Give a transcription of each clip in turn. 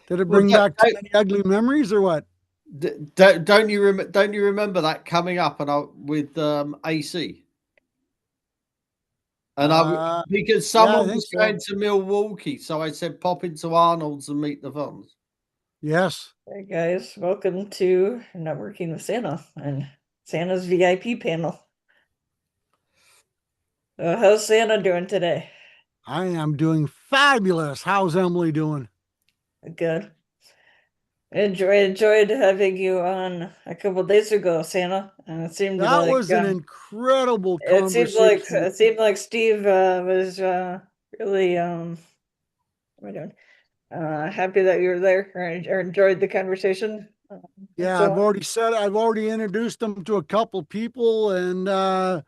Did it Well, bring back too many ugly memories or what? don't you remember that coming up and with AC? And Uh, because yeah, I someone think was so. going to Milwaukee, so I said pop into Arnold's and meet the Fonz. Yes. Hey guys, welcome to Networking with Santa and Santa's VIP panel. How's Santa doing today? I am doing fabulous. How's Emily doing? Good. Enjoyed having you on a couple days ago, Santa. And it seemed That like was an incredible conversation. it seemed like Steve was really what am I doing? Happy that you were there or enjoyed the conversation. Yeah, So I've already introduced them to a couple people and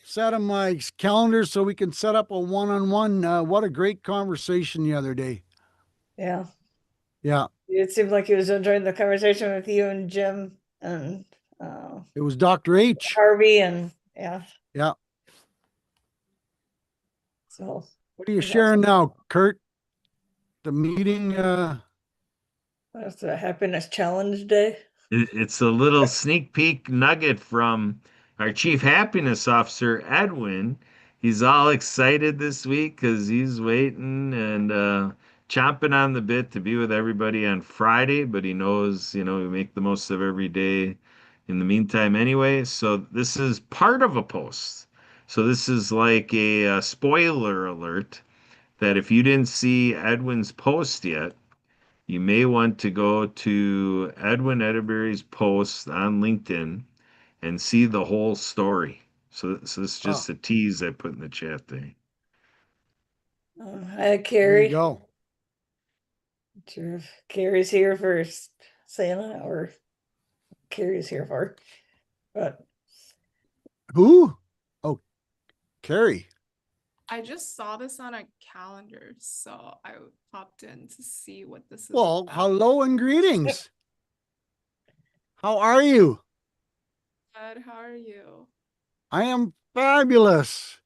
set on my calendar so we can set up a one-on-one. What a great conversation the other day. yeah, Yeah, it seemed like he was enjoying the conversation with you and Jim and uh, it was Dr. H. Harvey and yeah. Yeah. So What are you it was sharing awesome. now, Kurt? The meeting, That's the happiness challenge day. It's a little sneak peek nugget from our chief happiness officer, Edwin. He's all excited this week because he's waiting and chomping on the bit to be with everybody on Friday, but he knows, we make the most of every day in the meantime anyway. So this is part of a post. So this is like a spoiler alert that if you didn't see Edwin's post yet, you may want to go to Edwin Edinburgh's post on LinkedIn and see the whole story. So this is oh, just a tease I put in the chat there. Hi, there you Carrie. go. Sure if Carrie's here for Santa or Carrie's here for, but Who? Oh, Carrie. I just saw this on a calendar, so I popped in to see what this is Well, about. hello and greetings. How are you? Good, how are you? I am fabulous.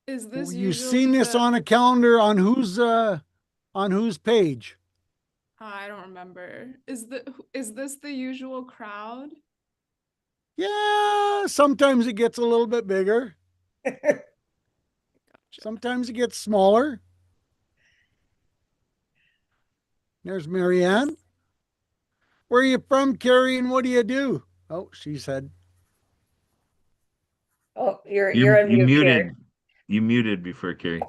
Is this You've usually seen this the on a calendar on whose page? I don't remember. Is this the usual crowd? Yeah, sometimes it gets a little bit bigger. Gotcha. Sometimes it gets smaller. There's Marianne. Where are you from, Carrie, and what do you do? Oh, she said. oh, you're You on you mute, Carrie. muted. You muted before Carrie.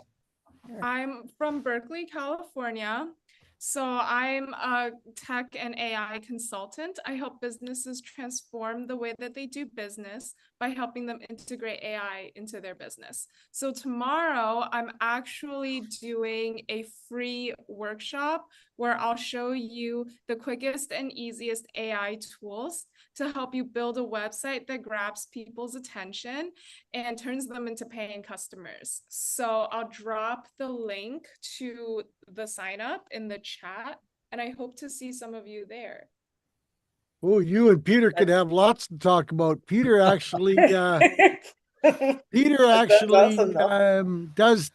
I'm from Berkeley, California. So I'm a tech and AI consultant. I help businesses transform the way that they do business by helping them integrate AI into their business. So tomorrow I'm actually doing a free workshop where I'll show you the quickest and easiest AI tools to help you build a website that grabs people's attention and turns them into paying customers. So I'll drop the link to the sign up in the chat, and I hope to see some of you there. Oh, you and Peter could have lots to talk about. Peter actually That's awesome, though. does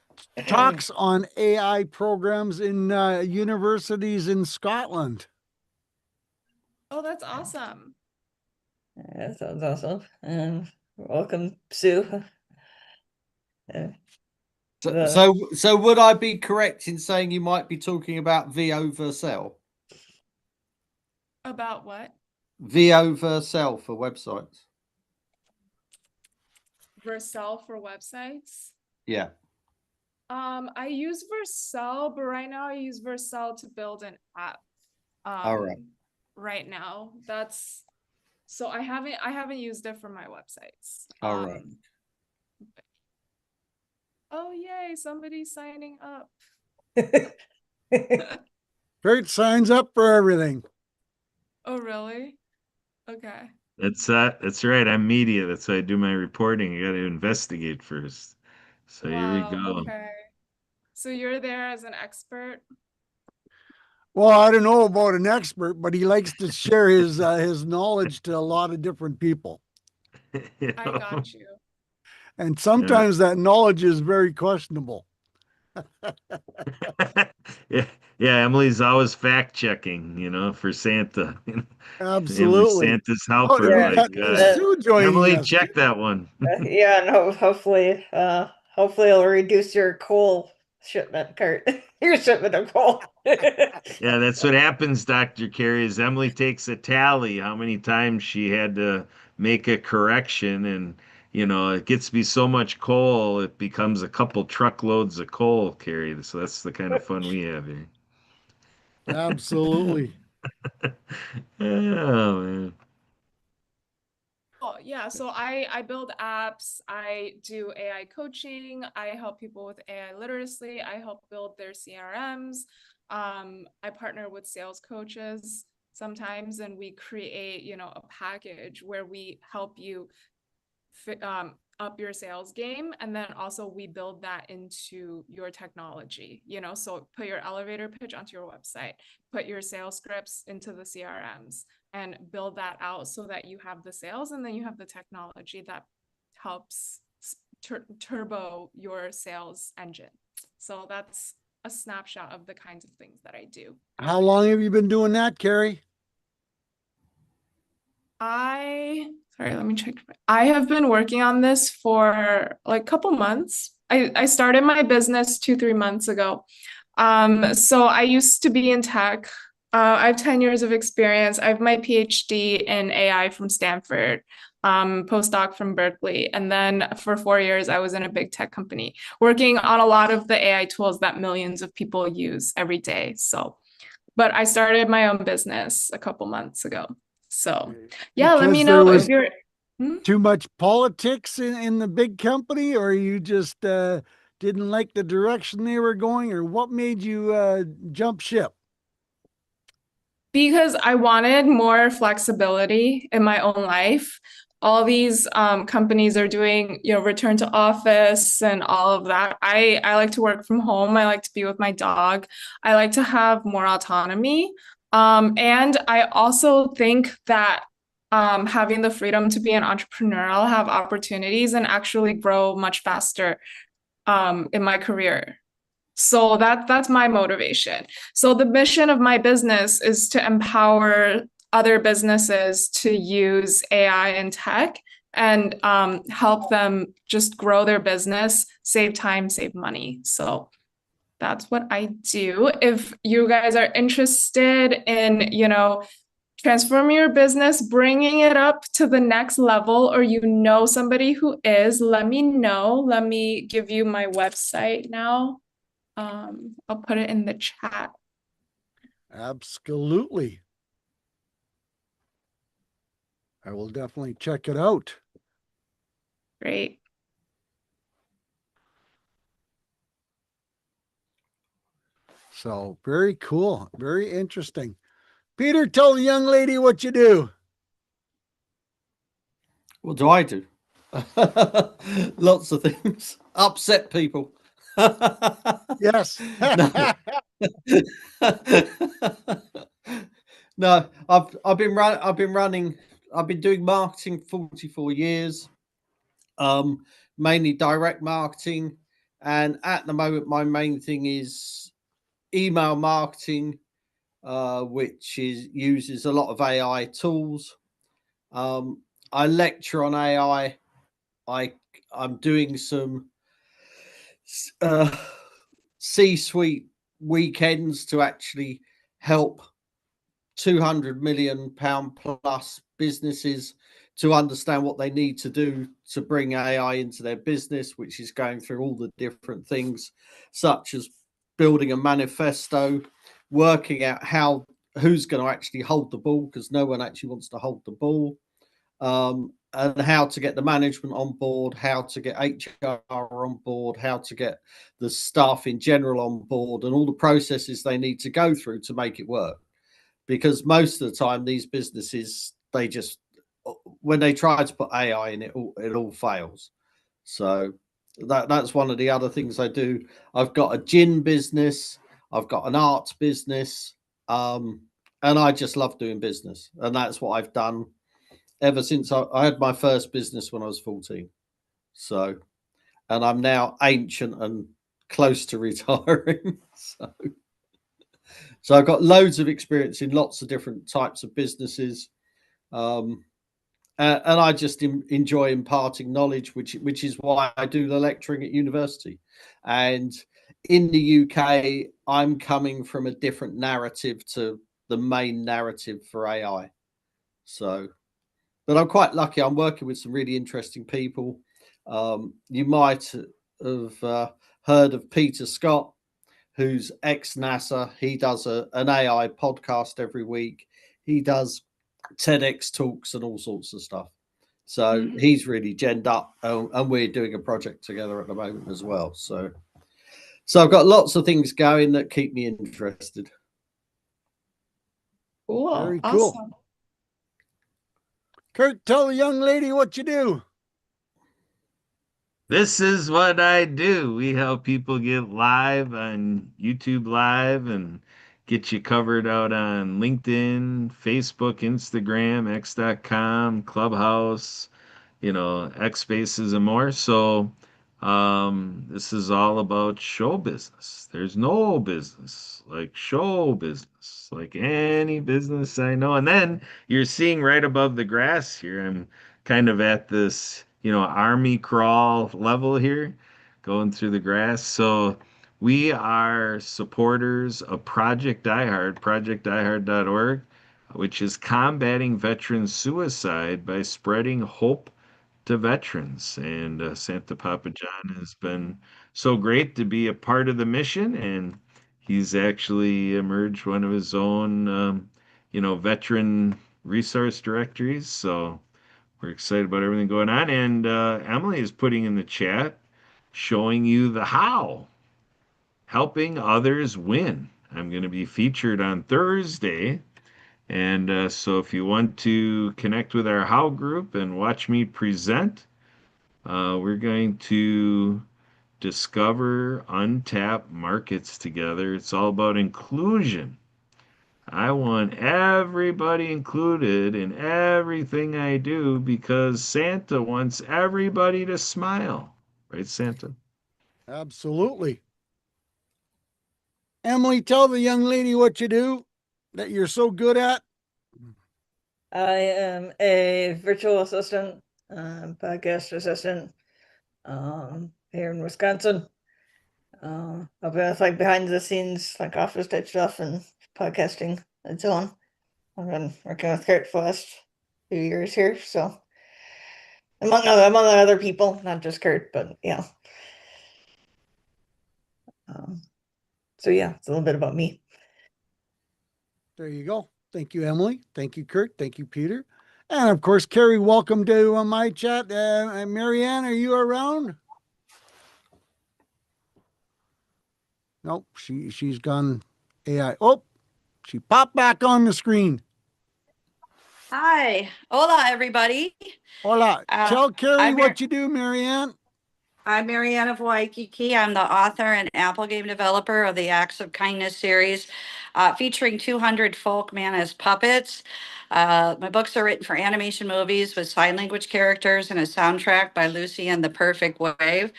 talks on AI programs in universities in Scotland. Oh, that's awesome. That sounds awesome. And welcome, Sue. So would I be correct in saying you might be talking about VO Vercel? About what? VO Vercel for websites. Vercel for websites? Yeah. I use Vercel, but right now I use Vercel to build an app. All right. Right now, so I haven't used it for my websites. All right. Oh yay, somebody's signing up. Kurt signs up for everything. Oh really? Okay. That's right. I'm media. That's why I do my reporting. You got to investigate first. So here we Wow, go. okay. So you're there as an expert? Well, I don't know about an expert, but he likes to share his knowledge to a lot of different people. I got you. And sometimes that knowledge is very questionable. Yeah, Yeah, Emily's always fact checking, for Santa. Emily's Absolutely. Santa's Oh, helper. we Yeah, got uh, Sue joining Emily, us. check that one. yeah, no, hopefully it'll reduce your coal shipment, Kurt. Your shipment of coal. Yeah, that's what happens, Dr. Carey, is Emily takes a tally how many times she had to make a correction, and it gets to be so much coal, it becomes a couple truckloads of coal carried. So that's the kind of fun we have here. Absolutely. Oh man. Oh, yeah. So I build apps, I do AI coaching, I help people with AI literacy, I help build their CRMs. I partner with sales coaches sometimes, and we create, a package where we help you up your sales game, and then also we build that into your technology. So put your elevator pitch onto your website, put your sales scripts into the CRMs, and build that out so that you have the sales, and then you have the technology that helps turbo your sales engine. So that's a snapshot of the kinds of things that I do. How long have you been doing that, Carrie? Sorry, let me check. I have been working on this for like a couple months. I started my business 2-3 months ago. So I used to be in tech. I have 10 years of experience. I have my PhD in AI from Stanford, postdoc from Berkeley. And then for 4 years, I was in a big tech company working on a lot of the AI tools that millions of people use every day. But I started my own business a couple months ago. So yeah, let Because me there know was if you're. Hmm? too much politics in the big company, or you just didn't like the direction they were going, or what made you jump ship? Because I wanted more flexibility in my own life. All these companies are doing, return to office and all of that. I like to work from home. I like to be with my dog. I like to have more autonomy. And I also think that having the freedom to be an entrepreneur, I'll have opportunities and actually grow much faster in my career. So that's my motivation. So the mission of my business is to empower other businesses to use AI and tech, and help them just grow their business, save time, save money. So that's what I do. If you guys are interested in, transforming your business, bringing it up to the next level, or somebody who is, let me know. Let me give you my website now. I'll put it in the chat. Absolutely. I will definitely check it out. Great. So very cool. Very interesting. Peter, tell the young lady what you do. What do I do? Lots of things. Upset people. Yes. No. No, I've been doing marketing 44 years. Mainly direct marketing, and at the moment my main thing is email marketing, which uses a lot of AI tools. I lecture on AI. I'm doing some C-suite weekends to actually help 200 million pound plus businesses to understand what they need to do to bring AI into their business, which is going through all the different things, such as building a manifesto, working out who's going to actually hold the ball, because no one actually wants to hold the ball, and how to get the management on board, how to get HR on board, how to get the staff in general on board, and all the processes they need to go through to make it work. Because most of the time, these businesses, when they try to put AI in, it all fails. So that's one of the other things I do. I've got a gin business, I've got an arts business, and I just love doing business, and that's what I've done ever since I had my first business when I was 14. So, and I'm now ancient and close to retiring. So, So I've got loads of experience in lots of different types of businesses. And I just enjoy imparting knowledge, which is why I do the lecturing at university. And in the UK, I'm coming from a different narrative to the main narrative for AI. So, but I'm quite lucky. I'm working with some really interesting people. You might have heard of Peter Scott, who's ex-NASA. He does an AI podcast every week. He does TEDx talks and all sorts of stuff. So he's really genned up, and we're doing a project together at the moment as well. So I've got lots of things going that keep me interested. Cool. Very cool. Awesome. Kurt, tell the young lady what you do. This is what I do. We help people get live on YouTube Live and get you covered out on LinkedIn, Facebook, Instagram, X.com, Clubhouse, X Spaces and more. So this is all about show business. There's no business like show business, like any business I know. And then you're seeing right above the grass here, I'm kind of at this, army crawl level here, going through the grass. So we are supporters of Project diehard, projectdiehard.org, which is combating veteran suicide by spreading hope to veterans. And Santa Papa John has been so great to be a part of the mission, and he's actually emerged one of his own, veteran resource directories. So we're excited about everything going on. And Emily is putting in the chat, showing you the how, helping others win. I'm going to be featured on Thursday. And so if you want to connect with our How group and watch me present, we're going to discover untapped markets together. It's all about inclusion. I want everybody included in everything I do because Santa wants everybody to smile. Right, Santa? Absolutely. Emily, tell the young lady what you do that you're so good at. I am a virtual assistant, podcast assistant, here in Wisconsin. I'll be with like behind the scenes, like office type stuff and podcasting and so on. I've been working with Kurt for the last few years here, so among other people, not just Kurt, but yeah. So yeah, it's a little bit about me. There you go. Thank you, Emily. Thank you, Kurt. Thank you, Peter. And of course, Carrie, welcome to my chat. Marianne, are you around? Nope, she's gone AI. Oh, she popped back on the screen. Hi. Hola, everybody. Hola. Tell Carrie I'm what you do, Marianne. I'm Marianne of Waikiki. I'm the author and Apple game developer of the Acts of Kindness series, featuring 200 folk man as puppets. My books are written for animation movies with sign language characters and a soundtrack by Lucy and the Perfect Wave.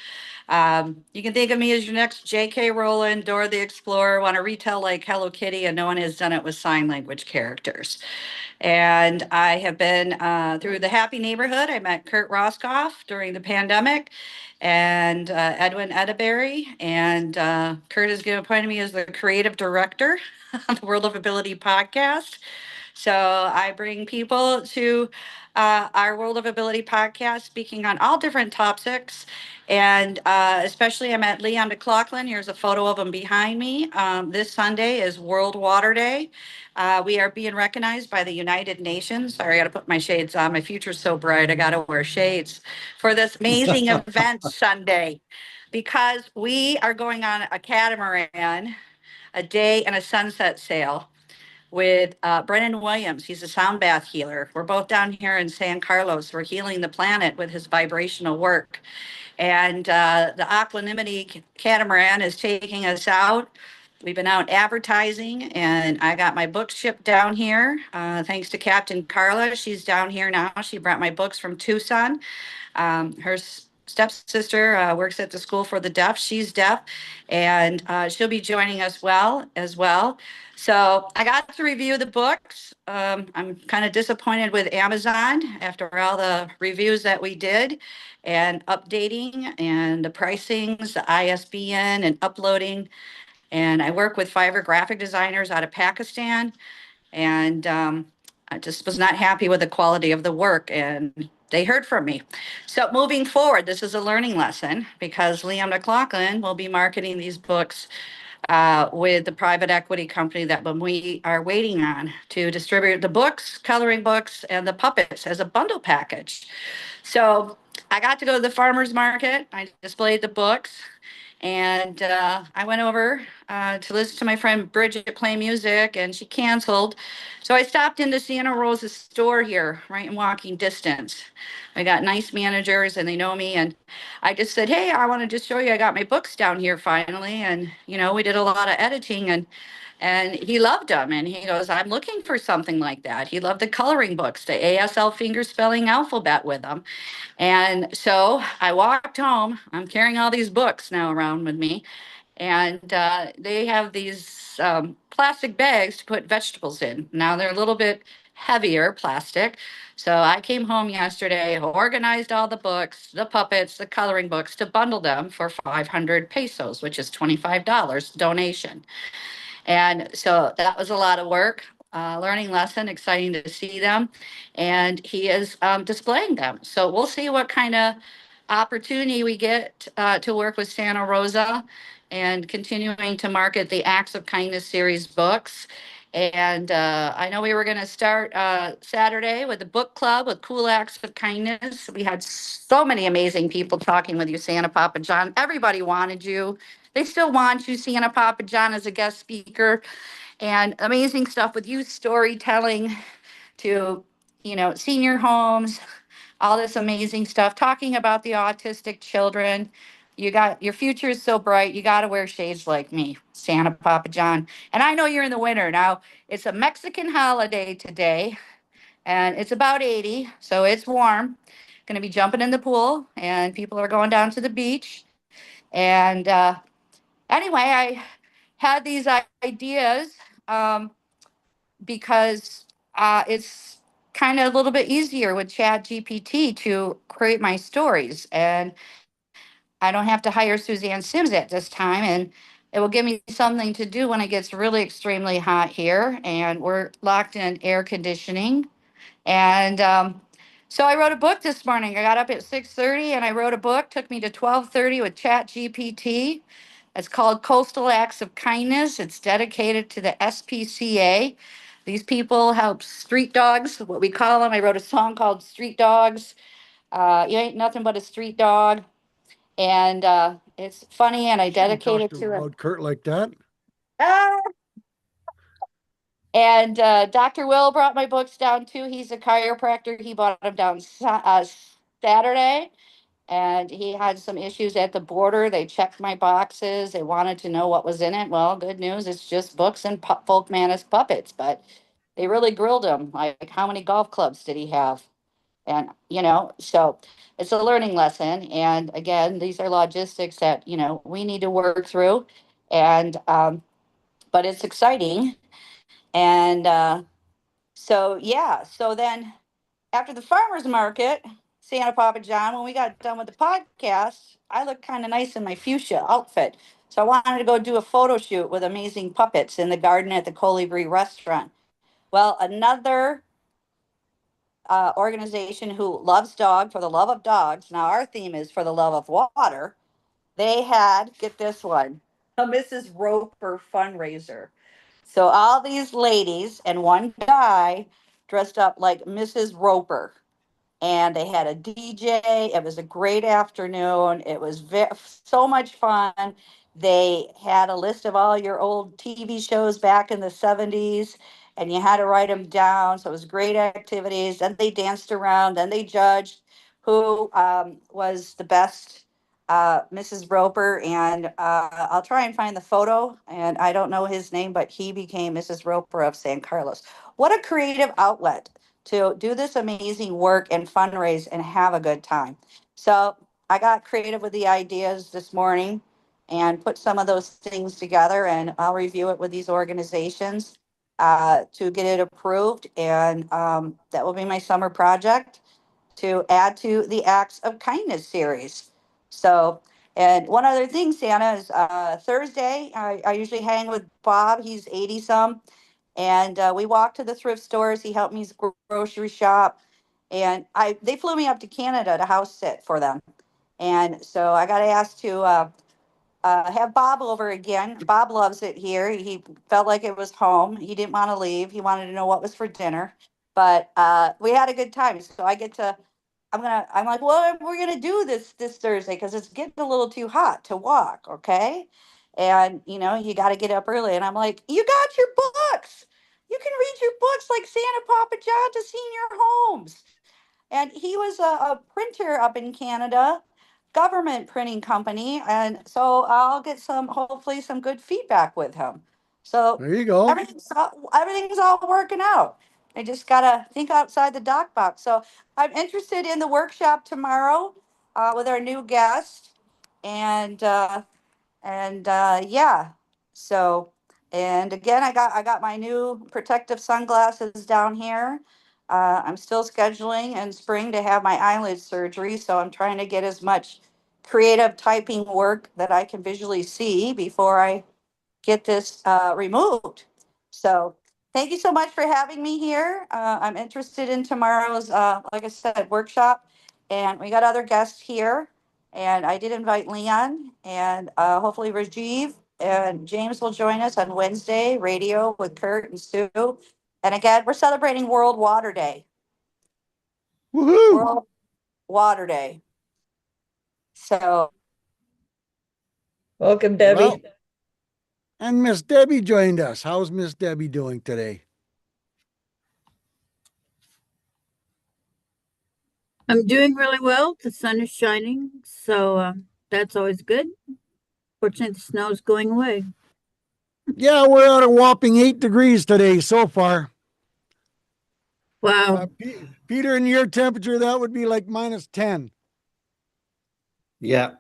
You can think of me as your next J.K. Rowling, Dora the Explorer, want to retell like Hello Kitty, and no one has done it with sign language characters. And I have been through the Happy Neighborhood. I met Kurt Roscoff during the pandemic and Edwin Edaberry. And Kurt has appointed me as the creative director of the World of Ability podcast. So I bring people to our World of Ability podcast, speaking on all different topics. And especially I'm at Leon DeClaughlin. Here's a photo of him behind me. This Sunday is World Water Day. We are being recognized by the United Nations. Sorry, I got to put my shades on. My future's so bright. I got to wear shades for this amazing event Sunday, because we are going on a catamaran, a day and a sunset sail with Brennan Williams. He's a sound bath healer. We're both down here in San Carlos. We're healing the planet with his vibrational work. And the Aquanimity catamaran is taking us out. We've been out advertising, and I got my books shipped down here. Thanks to Captain Carla. She's down here now. She brought my books from Tucson. Her stepsister works at the School for the Deaf. She's deaf, and she'll be joining us as well. So I got to review the books. I'm kind of disappointed with Amazon after all the reviews that we did and updating and the pricings, the ISBN and uploading. And I work with Fiverr graphic designers out of Pakistan. And I just was not happy with the quality of the work, and they heard from me. So moving forward, this is a learning lesson because Liam McLaughlin will be marketing these books with the private equity company that we are waiting on to distribute the books, coloring books, and the puppets as a bundle package. So I got to go to the farmer's market. I displayed the books. And I went over to listen to my friend Bridget play music, and she canceled. So I stopped into Santa Rosa's store here, right in walking distance. I got nice managers, and they know me. And I just said, hey, I want to just show you I got my books down here finally. And, you know, we did a lot of editing, and he loved them. And he goes, I'm looking for something like that. He loved the coloring books, the ASL finger spelling alphabet with them. And so I walked home. I'm carrying all these books now around with me. And they have these plastic bags to put vegetables in. Now they're a little bit heavier plastic. So I came home yesterday, organized all the books, the puppets, the coloring books to bundle them for 500 pesos, which is $25 donation. And so that was a lot of work, learning lesson, exciting to see them. And he is displaying them. So we'll see what kind of opportunity we get to work with Santa Rosa and continuing to market the Acts of Kindness series books. And I know we were going to start Saturday with the book club with Cool Acts of Kindness. We had so many amazing people talking with you, Santa Papa John. Everybody wanted you. They still want you, Santa Papa John, as a guest speaker, and amazing stuff with youth storytelling to, you know, senior homes, all this amazing stuff, talking about the autistic children. You got your future is so bright. You got to wear shades like me, Santa Papa John. And I know you're in the winter now. It's a Mexican holiday today, and it's about 80, so it's warm. Going to be jumping in the pool, and people are going down to the beach. And anyway, I had these ideas because it's kind of a little bit easier with Chat GPT to create my stories. And I don't have to hire Suzanne Sims at this time. And it will give me something to do when it gets really extremely hot here. And we're locked in air conditioning. And so I wrote a book this morning. I got up at 6:30 and I wrote a book. Took me to 12:30 with Chat GPT. It's called Coastal Acts of Kindness. It's dedicated to the SPCA. These people help street dogs, what we call them. I wrote a song called Street Dogs. You ain't nothing but a street dog. And it's funny, and I dedicate it to about Kurt like that. And Dr. Will brought my books down too. He's a chiropractor. He brought them down Saturday, and he had some issues at the border. They checked my boxes. They wanted to know what was in it. Well, good news, it's just books and folk Manus puppets. But they really grilled him. Like, how many golf clubs did he have? And, you know, so it's a learning lesson. And again, these are logistics that, you know, we need to work through. And, but it's exciting. And so then after the farmer's market, Santa Papa John, when we got done with the podcast, I looked kind of nice in my fuchsia outfit. So I wanted to go do a photo shoot with amazing puppets in the garden at the Colibri restaurant. Well, another organization who loves dog for the love of dogs. Now our theme is for the love of water. They had, get this one, a Mrs. Roper fundraiser. So all these ladies and one guy dressed up like Mrs. Roper. And they had a DJ. It was a great afternoon. It was so much fun. They had a list of all your old TV shows back in the 70s, and you had to write them down. So it was great activities. Then they danced around. Then they judged who was the best Mrs. Roper. And I'll try and find the photo. And I don't know his name, but he became Mrs. Roper of San Carlos. What a creative outlet to do this amazing work and fundraise and have a good time. So I got creative with the ideas this morning and put some of those things together, and I'll review it with these organizations to get it approved. And that will be my summer project to add to the Acts of Kindness series. So, and one other thing, Santa, is Thursday, I usually hang with Bob. He's 80 some. And we walked to the thrift stores. He helped me grocery shop. And they flew me up to Canada to house sit for them. And so I got asked to have Bob over again. Bob loves it here. He felt like it was home. He didn't want to leave. He wanted to know what was for dinner. But we had a good time. So I get to, I'm like, well, we're gonna do this Thursday because it's getting a little too hot to walk, okay? And you got to get up early. And I'm like, you got your books. You can read your books like Santa Papa John to senior homes. And he was a printer up in Canada, government printing company. And so I'll get hopefully some good feedback with him. So There you go. everything's all working out. I just got to think outside the dock box. So I'm interested in the workshop tomorrow with our new guest. And yeah. So, and again, I got my new protective sunglasses down here. I'm still scheduling in spring to have my eyelid surgery, so I'm trying to get as much creative typing work that I can visually see before I get this removed. So thank you so much for having me here. I'm interested in tomorrow's, like I said, workshop, and we got other guests here. And I did invite Leon, and hopefully Rajiv and James will join us on Wednesday, radio with Kurt and Sue. And again, we're celebrating World Water Day. Woohoo! World Water Day. So Welcome, Debbie. Well, and Miss Debbie joined us. How's Miss Debbie doing today? I'm doing really well. The sun is shining, so that's always good. Fortunately, the snow's going away. Yeah, we're at a whopping 8 degrees today so far. Wow. Peter, in your temperature, that would be like minus 10. Yeah.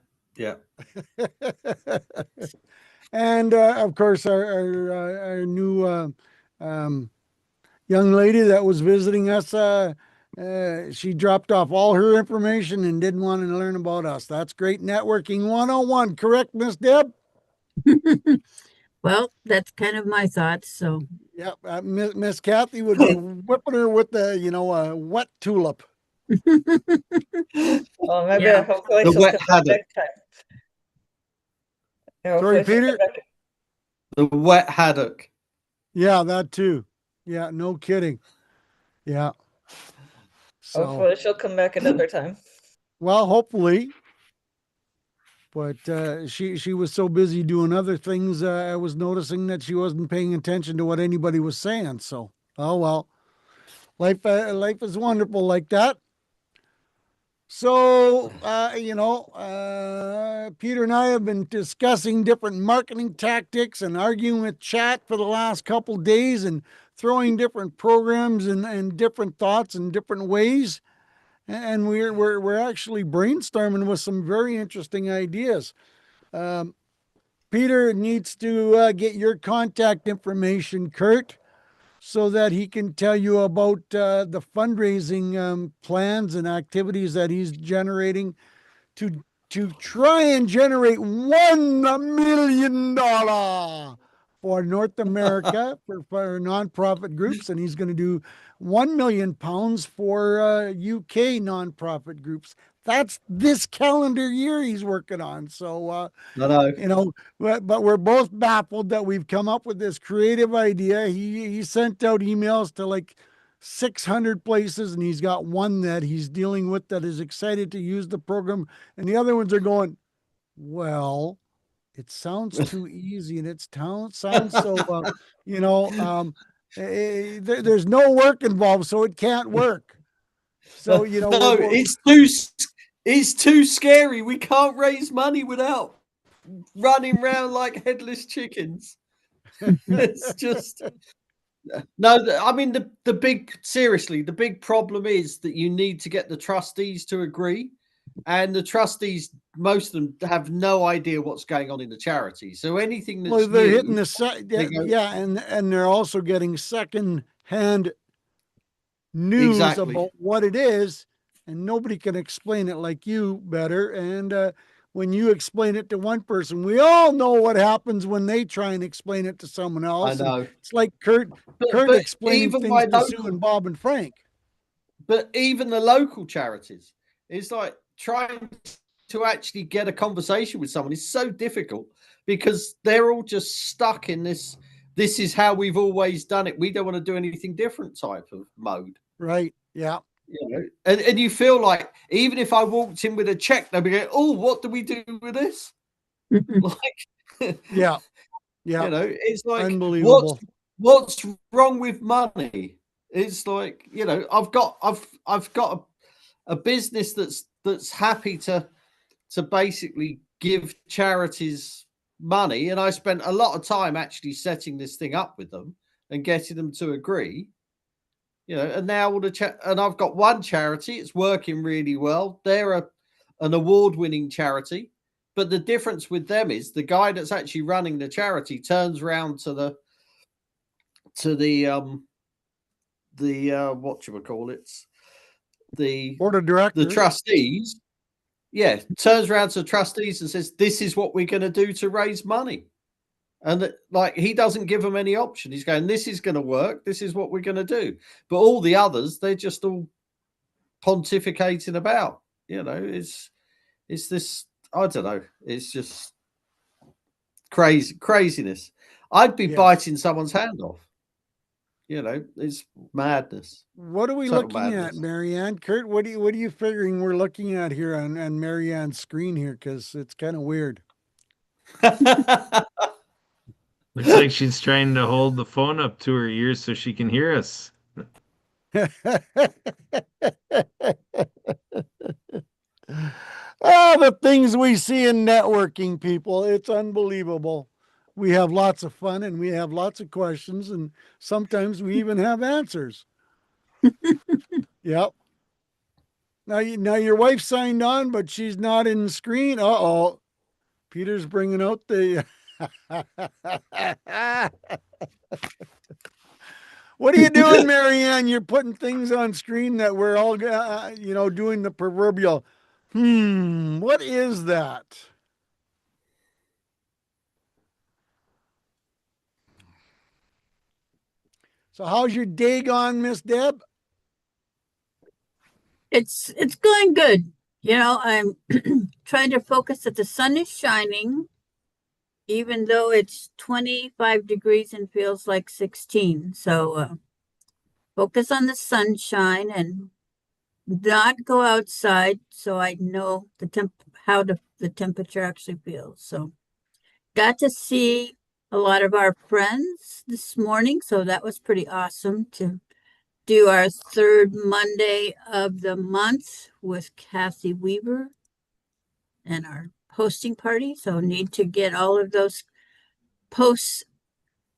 And of course, our new young lady that was visiting us, she dropped off all her information and didn't want to learn about us. That's great networking 101, correct, Miss Deb? Well, that's kind of my thoughts. So, Yeah, Miss Kathy would be whipping her with a wet tulip. Well, maybe Yeah. hopefully The she'll wet come back haddock. next time. Yeah, Sorry, hopefully she'll Peter? come back. The wet haddock. Yeah, that too. Yeah, no kidding. Yeah. So, Hopefully she'll come back another time. well, hopefully. But she was so busy doing other things, I was noticing that she wasn't paying attention to what anybody was saying. So, oh well, life is wonderful like that. So, Peter and I have been discussing different marketing tactics and arguing with chat for the last couple days and throwing different programs and different thoughts in different ways. And we're actually brainstorming with some very interesting ideas. Peter needs to get your contact information, Kurt, so that he can tell you about the fundraising plans and activities that he's generating to try and generate $1 million for North America for nonprofit groups, and he's going to do £1 million for UK nonprofit groups. That's this calendar year he's working on. So, I know. but we're both baffled that we've come up with this creative idea. He sent out emails to like 600 places, and he's got one that he's dealing with that is excited to use the program, and the other ones are going, well, it sounds too easy, and sounds so there's no work involved, so it can't work. So no, it's too scary. We can't raise money without running around like headless chickens. It's just no. I mean, the big problem is that you need to get the trustees to agree. and the trustees, most of them have no idea what's going on in the charity. So anything that's Well, they're new, hitting the they go, yeah, and they're also getting second hand news exactly. about what it is, and nobody can explain it like you better. And when you explain it to one person, we all know what happens when they try and explain it to someone I else. And know. it's like Kurt But explaining even things my to Sue local, and Bob and Frank. but even the local charities, it's like trying to actually get a conversation with someone is so difficult because they're all just stuck in this. This is how we've always done it. We don't want to do anything different type of mode. Right. Yeah. You know, and you feel like even if I walked in with a check, they'd be going, "Oh, what do we do with this?" Like, Yeah. Yeah. you know, it's like Unbelievable. what's wrong with money? It's like, you know, I've got a business that's happy to basically give charities money, and I spent a lot of time actually setting this thing up with them and getting them to agree. You know, and now all and I've got one charity, it's working really well. They're an award-winning charity, but the difference with them is the guy that's actually running the charity turns around to the what you would call it, the Board of directors. the trustees. Yeah, turns around to the trustees and says, "This is what we're going to do to raise money." And like, he doesn't give them any option. He's going, "This is going to work. This is what we're going to do." But all the others, they're just all pontificating about. You know, it's this. I don't know. It's just craziness. I'd be Yes. biting someone's hand off. You know, it's madness. What are we Total looking at, madness. Marianne? Kurt, what are you figuring we're looking at here on Marianne's screen here? Because it's kind of weird. Looks like she's trying to hold the phone up to her ears so she can hear us. The things we see in networking, people, it's unbelievable. We have lots of fun and we have lots of questions, and sometimes we even have answers. Yep. Now your wife signed on, but she's not in the screen. Uh-oh. Peter's bringing out the What are you doing, Marianne? You're putting things on screen that we're all, doing the proverbial, what is that? So how's your day gone, Miss Deb? It's going good. You know, I'm trying to focus that the sun is shining, even though it's 25 degrees and feels like 16. So focus on the sunshine and not go outside so I know how the temperature actually feels. So got to see a lot of our friends this morning, so that was pretty awesome to do our third Monday of the month with Kathy Weaver and our hosting party. So need to get all of those posts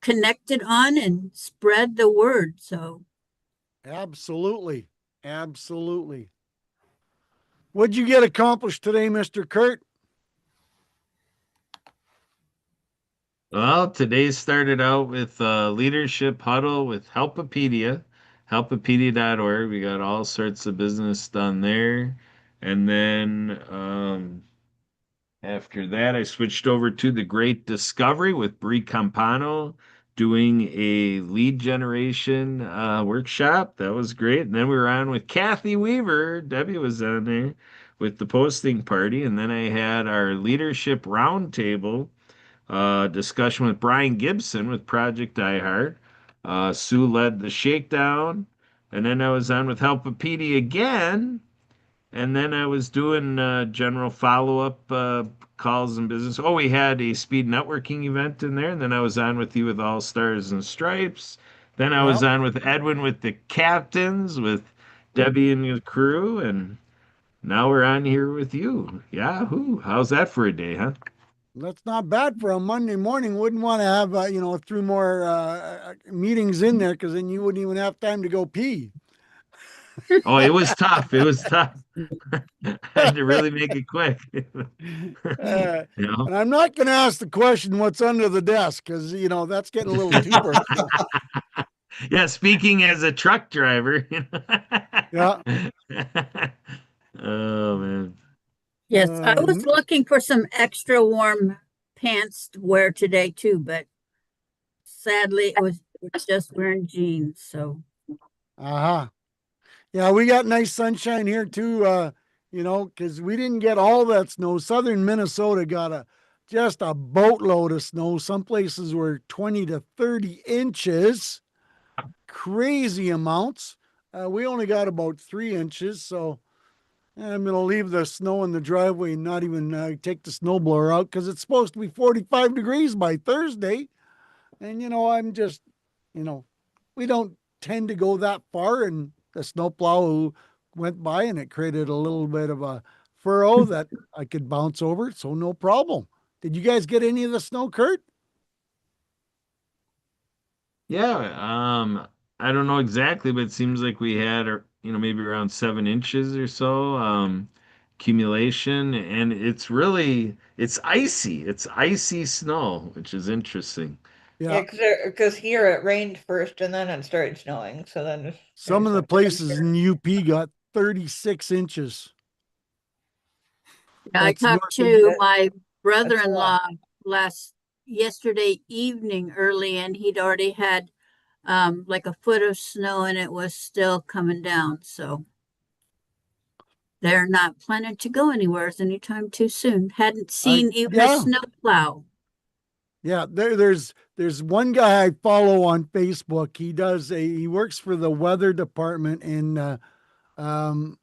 connected on and spread the word. So Absolutely. Absolutely. What'd you get accomplished today, Mr. Kurt? Well, today started out with a leadership huddle with Helpopedia, helpopedia.org. We got all sorts of business done there. And then after that, I switched over to the Great Discovery with Brie Campano doing a lead generation workshop. That was great. And then we were on with Kathy Weaver. Debbie was on there with the posting party. And then I had our leadership roundtable discussion with Brian Gibson with Project iHeart. Sue led the shakedown. And then I was on with Helpopedia again. And then I was doing general follow-up calls and business. Oh, we had a speed networking event in there. And then I was on with you with All Stars and Stripes. Then I was on with Edwin with the captains, with Debbie and the crew. And now we're on here with you. Yahoo. How's that for a day, huh? That's not bad for a Monday morning. Wouldn't want to have, 3 more meetings in there, because then you wouldn't even have time to go pee. Oh, it was tough. It was tough. I had to really make it quick. Uh, You know? and I'm not going to ask the question what's under the desk because, that's getting a little too personal. Yeah, speaking as a truck driver. Yeah. Oh man. Yes, I was Um, looking for some extra warm pants to wear today too, but sadly it was just wearing jeans. So uh-huh. Yeah, we got nice sunshine here too, because we didn't get all that snow. Southern Minnesota got just a boatload of snow. Some places were 20 to 30 inches. Crazy amounts. We only got about 3 inches, so I'm going to leave the snow in the driveway and not even take the snowblower out because it's supposed to be 45 degrees by Thursday. And, I'm just, we don't tend to go that far. And the snowplow went by and it created a little bit of a furrow that I could bounce over. So no problem. Did you guys get any of the snow, Kurt? Yeah, I don't know exactly, but it seems like we had, maybe around 7 inches or so, accumulation, and it's icy. It's icy snow, which is interesting. Yeah, Yeah. because here it rained first and then it started snowing. So then Some there's of the like places in UP got 36 inches. I That's north talked of, to my that's a lot. brother-in-law yesterday evening early, and he'd already had like a foot of snow, and it was still coming down. So they're not planning to go anywhere anytime too soon. Hadn't seen even a yeah. snow plow. Yeah, there's one guy I follow on Facebook. He works for the weather department in um,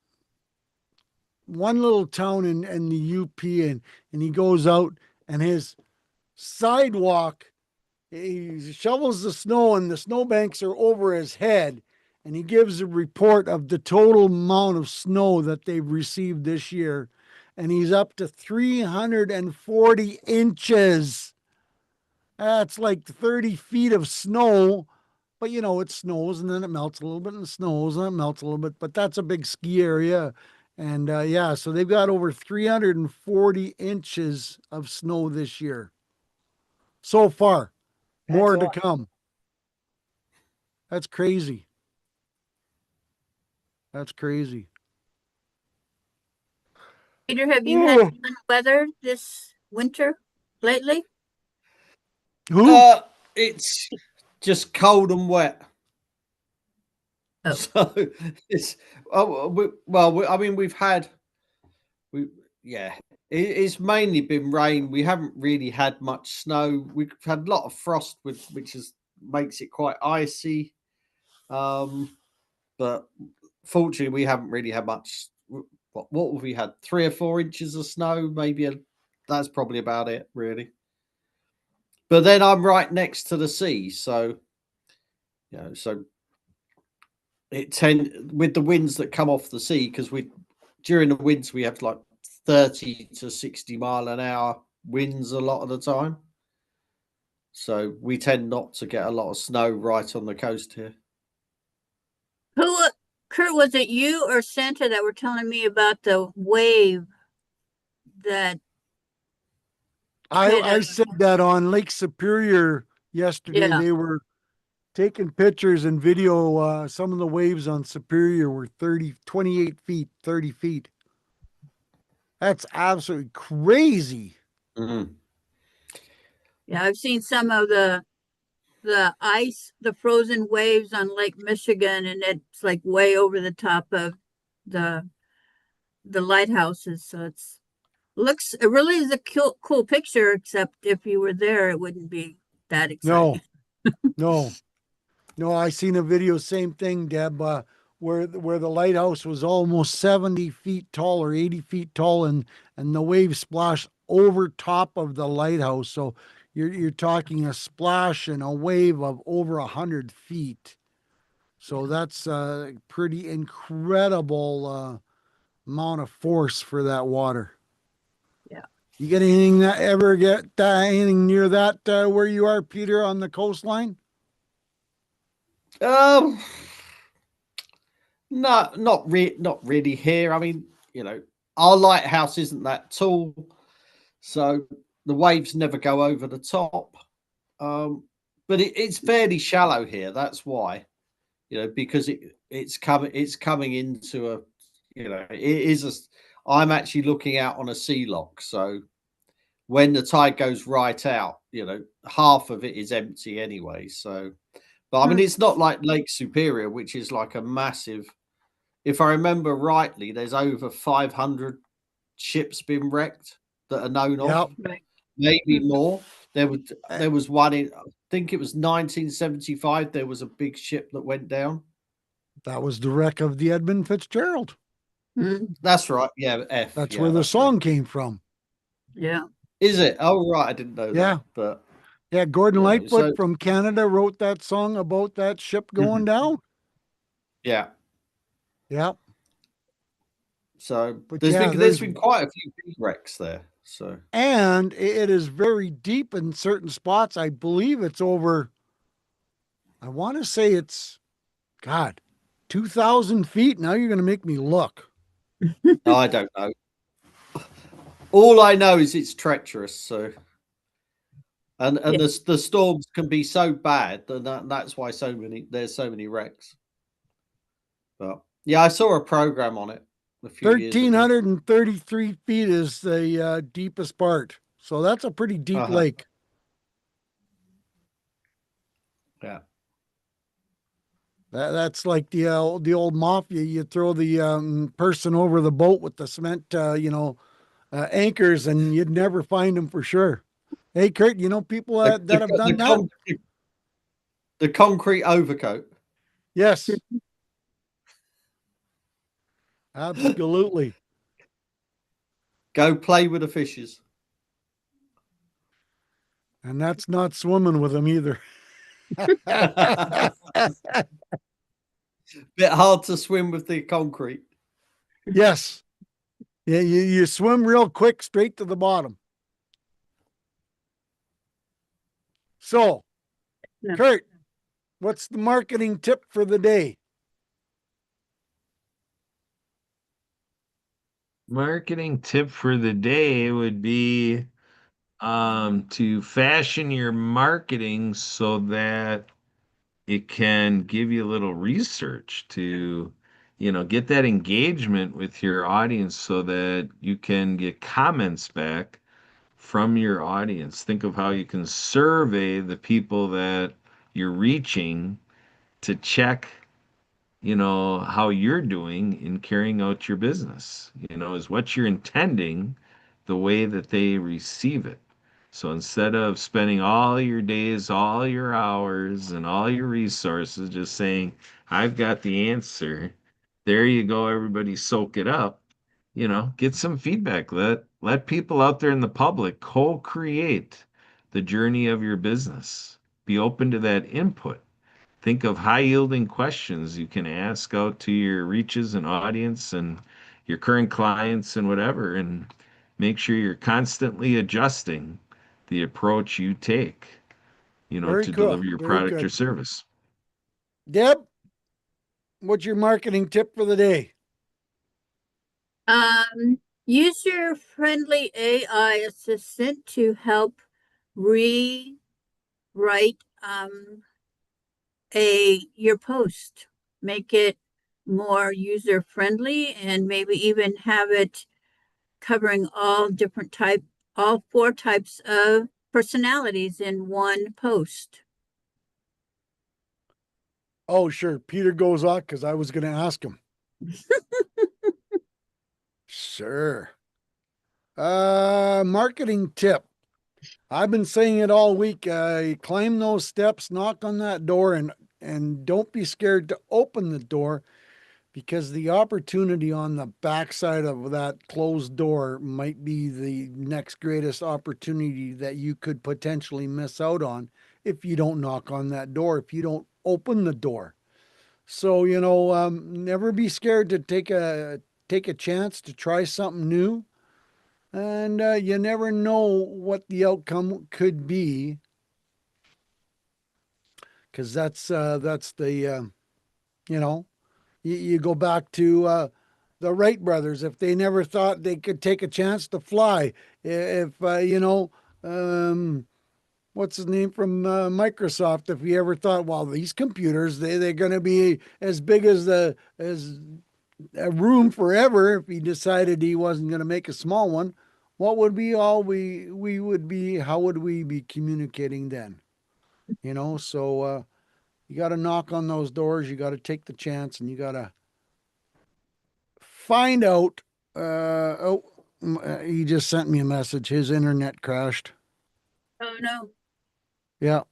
one little town in the UP, and he goes out and his sidewalk, he shovels the snow and the snowbanks are over his head, and he gives a report of the total amount of snow that they've received this year, and he's up to 340 inches. That's like 30 feet of snow, but it snows and then it melts a little bit and it snows and it melts a little bit. But that's a big ski area. And yeah, so they've got over 340 inches of snow this year so far. That's More a to lot. come. That's crazy. That's crazy. Peter, have you had Ooh. fun weather this winter lately? Who? It's just cold and wet. Oh. So it's I mean we've had yeah, it's mainly been rain. We haven't really had much snow. We've had a lot of frost, which makes it quite icy. But fortunately, we haven't really had much. What have we had? 3 or 4 inches of snow, maybe. That's probably about it, really. But then I'm right next to the sea, so so with the winds that come off the sea, because we during the winds we have like 30 to 60 mile an hour winds a lot of the time. So we tend not to get a lot of snow right on the coast here. Kurt, was it you or Santa that were telling me about the wave that I said that on Lake Superior yesterday. yeah. They were taking pictures and video. Some of the waves on Superior were 28 feet, 30 feet. That's absolutely crazy. Mm-hmm. Yeah, I've seen some of the ice, the frozen waves on Lake Michigan, and it's like way over the top of the lighthouses. So it really is a cool picture, except if you were there, it wouldn't be that exciting. No, no. I seen a video, same thing, Deb, where the lighthouse was almost 70 feet tall or 80 feet tall, and the waves splashed over top of the lighthouse. So you're talking a splash and a wave of over 100 feet. So that's a pretty incredible amount of force for that water. Yeah. You get anything that ever get anything near that where you are, Peter, on the coastline? No, not really here. I mean, you know, our lighthouse isn't that tall, so the waves never go over the top. But it's fairly shallow here. That's why, you know, because it's coming into a, you know, it is a. I'm actually looking out on a sea lock, so when the tide goes right out, you know, half of it is empty anyway. So, but I mean, it's not like Lake Superior, which is like a massive. If I remember rightly, there's over 500 ships been wrecked that are known Yep. of, Right. maybe more. There was one in, I think it was 1975. There was a big ship that went down. That was the wreck of the Edmund Fitzgerald. Mm, That's right. Yeah, F. That's Yeah, where the that's song right. came from. yeah. Is it? Oh, right. I didn't know Yeah. that. But Yeah, Gordon you know, Lightfoot so from Canada wrote that song about that ship going down. yeah. Yeah. So But there's yeah, been quite a few big wrecks there. So and it is very deep in certain spots. I believe it's over, I want to say it's, God, 2,000 feet. Now you're going to make me look. no, I don't know. All I know is it's treacherous. So and Yeah. the storms can be so bad that's why there's so many wrecks. But yeah, I saw a program on it a few years ago. 1,333 feet is the deepest part. So that's a pretty deep Uh-huh. lake. Yeah. That's like the old mafia. You throw the person over the boat with the cement, anchors, and you'd never find them for sure. Hey, Kurt, you know people The, that have done that? the concrete overcoat. Yes, absolutely. Go play with the fishes. And that's not swimming with them either. Bit hard to swim with the concrete. Yes. Yeah, you swim real quick straight to the bottom. So, Yeah. Kurt, what's the marketing tip for the day? Marketing tip for the day would be to fashion your marketing so that it can give you a little research to, get that engagement with your audience so that you can get comments back from your audience. Think of how you can survey the people that you're reaching to check, how you're doing in carrying out your business. Is what you're intending the way that they receive it. So instead of spending all your days, all your hours, and all your resources just saying, I've got the answer, there you go, everybody soak it up. Get some feedback. Let people out there in the public co-create the journey of your business. Be open to that input. Think of high yielding questions you can ask out to your reaches and audience and your current clients and whatever, and make sure you're constantly adjusting the approach you take, Very to cool. deliver your Very product or good. service. Deb, what's your marketing tip for the day? User-friendly AI assistant to help rewrite your post, make it more user friendly, and maybe even have it covering all four types of personalities in one post. Oh, sure. Peter goes on because I was going to ask him. Sure. Marketing tip. I've been saying it all week. Climb those steps, knock on that door, and don't be scared to open the door, because the opportunity on the backside of that closed door might be the next greatest opportunity that you could potentially miss out on if you don't knock on that door, if you don't open the door. So, never be scared to take a chance to try something new. And you never know what the outcome could be, because that's the you know You go back to the Wright brothers. If they never thought they could take a chance to fly, if what's his name from Microsoft? If he ever thought, well, these computers they're going to be as big as a room forever. If he decided he wasn't going to make a small one, what would be all we would be? How would we be communicating then? So you got to knock on those doors. You got to take the chance, and you got to find out. He just sent me a message. His internet crashed. Oh no. Yeah.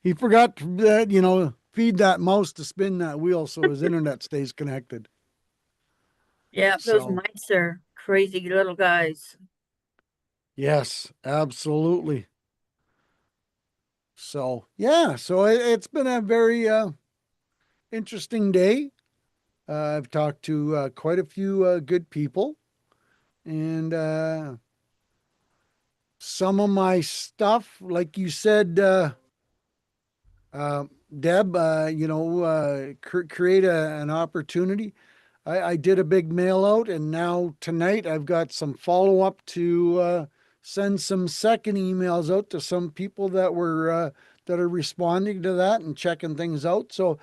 He forgot that, feed that mouse to spin that wheel so his internet stays connected. Yeah, those So, mice are crazy little guys. yes, absolutely. So, yeah, so it's been a very interesting day. I've talked to quite a few good people, and some of my stuff, like you said, Deb, create an opportunity. I did a big mail out, and now tonight I've got some follow up to send some second emails out to some people that that are responding to that and checking things out. So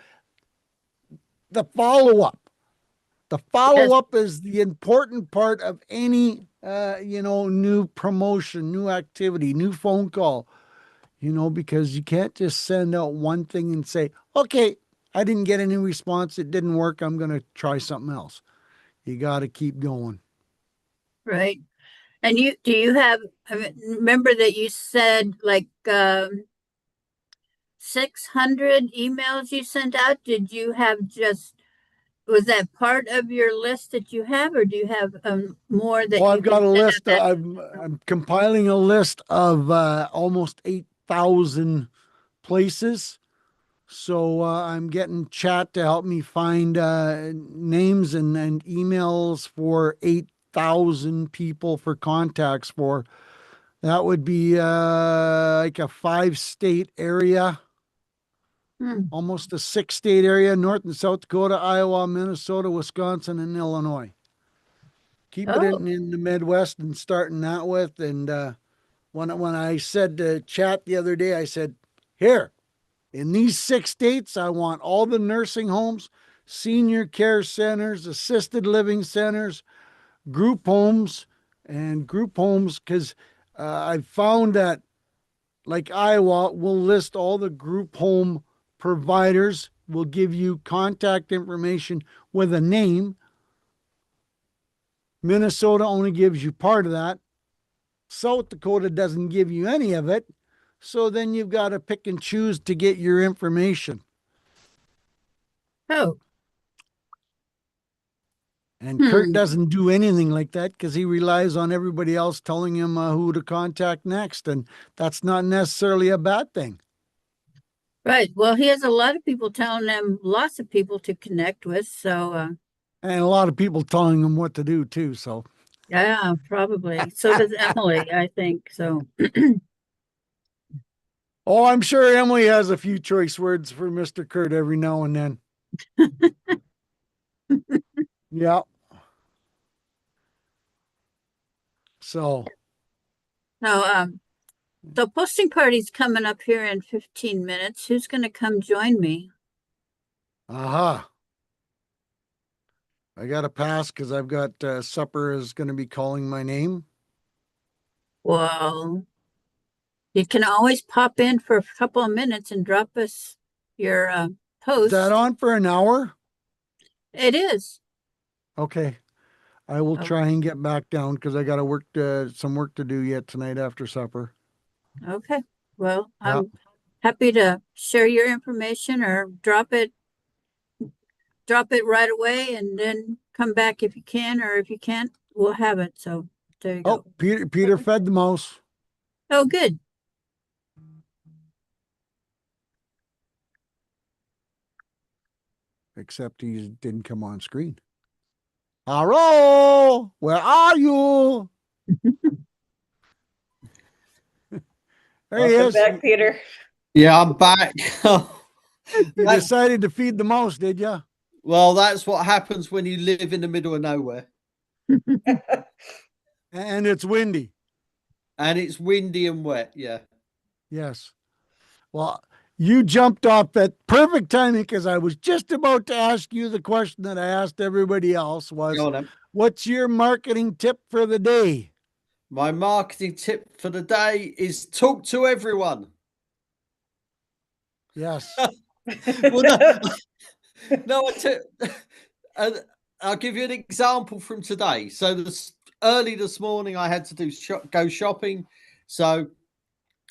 the follow up. The follow up is the important part of any, new promotion, new activity, new phone call, because you can't just send out one thing and say, okay, I didn't get any response. It didn't work. I'm going to try something else. You got to keep going. Right. And do you have, I mean, remember that you said like 600 emails you sent out? Did you have was that part of your list that you have, or do you have more that Well, you I've got can a send list. out I'm compiling a list of almost 8,000 places. So I'm getting chat to help me find names and emails for 8,000 people for contacts for. That would be like a 5-state area, almost a 6-state area: North and South Dakota, Iowa, Minnesota, Wisconsin, and Illinois. Keep it Oh, in the Midwest and starting that with. And when I said to chat the other day, I said, here, in these 6 states, I want all the nursing homes, senior care centers, assisted living centers, group homes, because I found that, like Iowa, will list all the group home providers, will give you contact information with a name. Minnesota only gives you part of that. South Dakota doesn't give you any of it. So then you've got to pick and choose to get your information. oh. And Kurt doesn't do anything like that because he relies on everybody else telling him who to contact next. And that's not necessarily a bad thing. Right. Well, he has a lot of people telling him, lots of people to connect with. So, And a lot of people telling him what to do too. So, yeah, probably. So does Emily, I think. So, oh, I'm sure Emily has a few choice words for Mr. Kurt every now and then. Yeah. So, so posting party's coming up here in 15 minutes. Who's going to come join me? aha. I got to pass because I've got supper is going to be calling my name. Well, you can always pop in for a couple of minutes and drop us your Is post. that on for an hour? It is. Okay. I will Oh. try and get back down because I got to some work to do yet tonight after supper. Okay. Well, Yeah. I'm happy to share your information or drop it right away and then come back if you can, or if you can't, we'll have it. So there you Oh, go. Peter fed the mouse. Oh, good. Except he didn't come on screen. Hello, where are you? There he Welcome is. back, Peter. Yeah, I'm back. You decided to feed the mouse, did you? Well, that's what happens when you live in the middle of nowhere. And it's windy. And it's windy and wet. Yeah. Yes. Well, you jumped off at perfect timing because I was just about to ask you the question that I asked everybody else was, Go on, then. what's your marketing tip for the day? My marketing tip for the day is talk to everyone. Yes. Well, no, no, I'll give you an example from today. So early this morning, I had to go shopping. So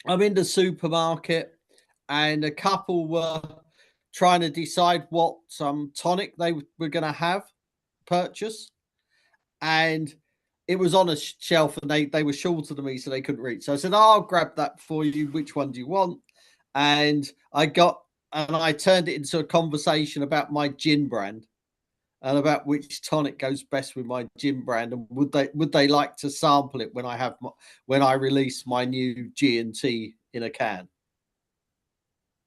I'm in the supermarket, and a couple were trying to decide what tonic they were going to purchase, and it was on a shelf, and they were shorter than me, so they couldn't reach. So I said, I'll grab that for you. Which one do you want? And I turned it into a conversation about my gin brand and about which tonic goes best with my gin brand, and would they like to sample it when I release my new G&T in a can.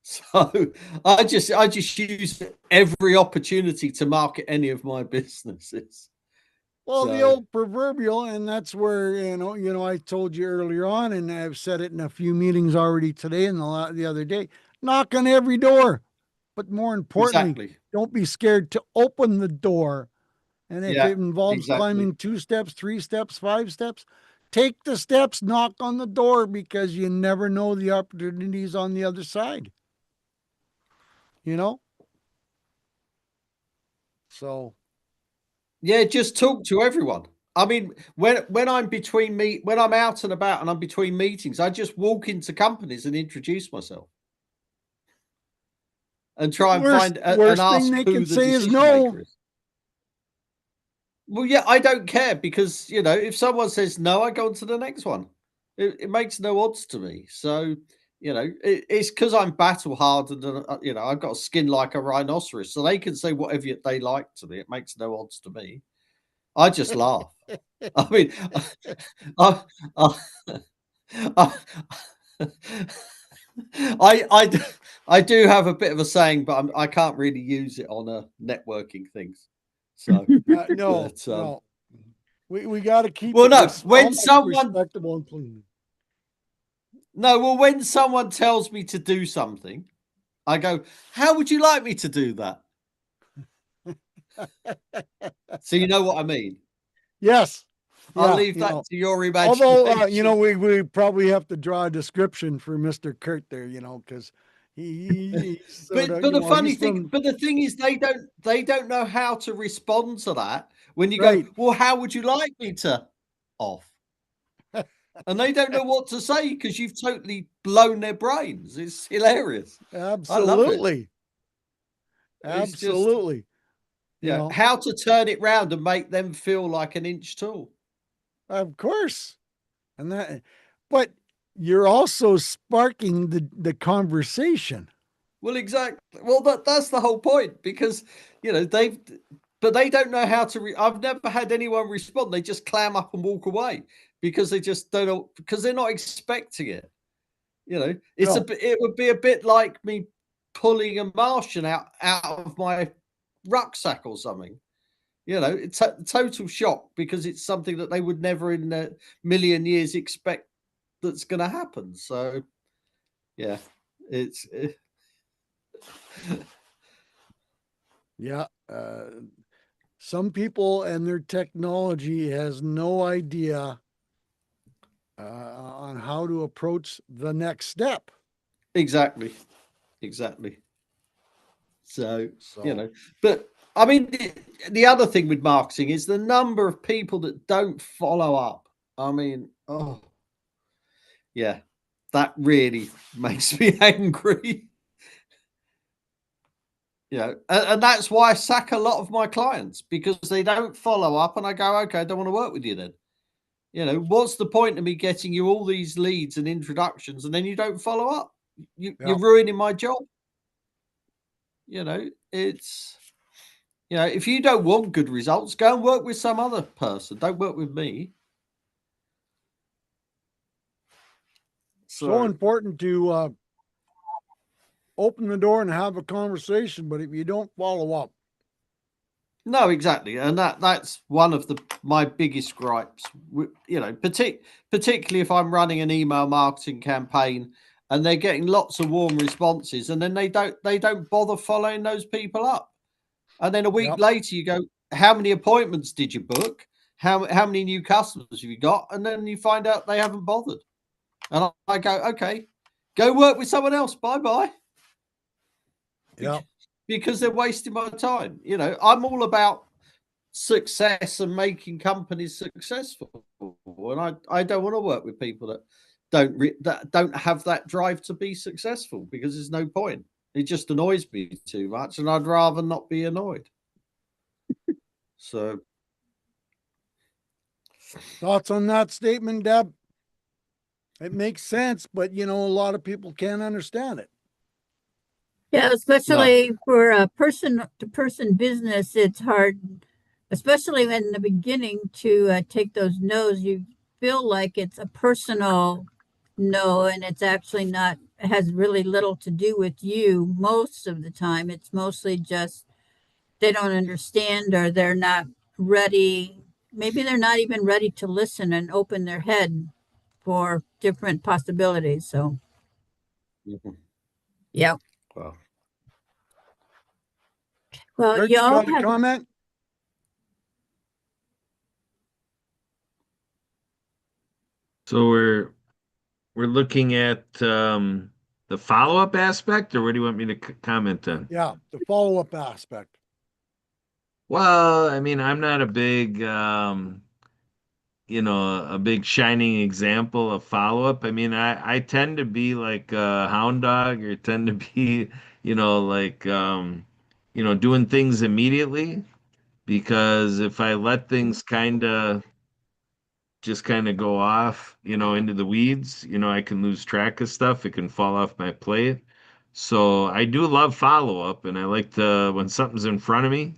So I just use every opportunity to market any of my businesses. Well, the old proverbial, and that's where, I told you earlier on, and I've said it in a few meetings already today and the other day, knock on every door. But more importantly, Exactly. don't be scared to open the door. And if it involves exactly. climbing 2 steps, 3 steps, 5 steps, take the steps, knock on the door, because you never know the opportunities on the other side. So. Yeah, just talk to everyone. I mean, when I'm out and about and I'm between meetings, I just walk into companies and introduce myself and try and Worst thing they can say is no. Is. Well, yeah, I don't care, because if someone says no, I go on to the next one. It makes no odds to me. So it's because I'm battle hardened, and I've got a skin like a rhinoceros, so they can say whatever they like to me. It makes no odds to me. I just laugh. I mean, I do have a bit of a saying, but I can't really use it on networking things. So no, we got to keep. Well, no, when someone respectable and clean. No, well, when someone tells me to do something, I go, "How would you like me to do that?" So you know what I mean. Yes. I'll leave that to your imagination. Although, we probably have to draw a description for Mr. Kurt there, because but the funny thing, but the thing is, they don't know how to respond to that. When you go, well, how would you like me to off? And they don't know what to say, because you've totally blown their brains. It's hilarious. Absolutely. Absolutely. Just, how to turn it round and make them feel like an inch tall. Of course. But you're also sparking the conversation. Well, exactly. Well, that's the whole point, because they don't know how to. I've never had anyone respond. They just clam up and walk away, because they just don't know, because they're not expecting it. It would be a bit like me pulling a Martian out of my rucksack or something. It's a total shock, because it's something that they would never in a million years expect that's going to happen. So, yeah, it's. Yeah. Some people and their technology has no idea on how to approach the next step. Exactly. So but I mean, the other thing with marketing is the number of people that don't follow up. I mean, yeah, that really makes me angry. And that's why I sack a lot of my clients, because they don't follow up, and I go, okay, I don't want to work with you then. What's the point of me getting you all these leads and introductions, and then you don't follow up? You're ruining my job. It's, if you don't want good results, go and work with some other person. Don't work with me. So important to open the door and have a conversation, but if you don't follow up, No, exactly, and that's one of my biggest gripes. You know, particularly if I'm running an email marketing campaign and they're getting lots of warm responses, and then they don't bother following those people up, and then a week Yep. later you go, "How many appointments did you book? How many new customers have you got?" And then you find out they haven't bothered, and I go, "Okay, go work with someone else. Bye bye." Yeah. Because they're wasting my time. You know, I'm all about success and making companies successful, and I don't want to work with people that don't have that drive to be successful, because there's no point. It just annoys me too much, and I'd rather not be annoyed. So, Thoughts on that statement, Deb? It makes sense, but a lot of people can't understand it. Yeah, especially for a person-to-person business, it's hard, especially in the beginning, to take those no's. You feel like it's a personal no, and it's actually not, it has really little to do with you most of the time. It's mostly just they don't understand, or they're not ready. Maybe they're not even ready to listen and open their head for different possibilities. So, yeah. well, Well, Kurt, you y'all got a have, comment? So we're looking at the follow-up aspect, or what do you want me to comment on? Yeah, the follow-up aspect. Well, I mean, I'm not a big a big shining example of follow-up. I mean, I tend to be like a hound dog, or tend to be, like doing things immediately, because if I let things kind of go off, into the weeds, I can lose track of stuff. It can fall off my plate. So I do love follow-up, and I like to, when something's in front of me,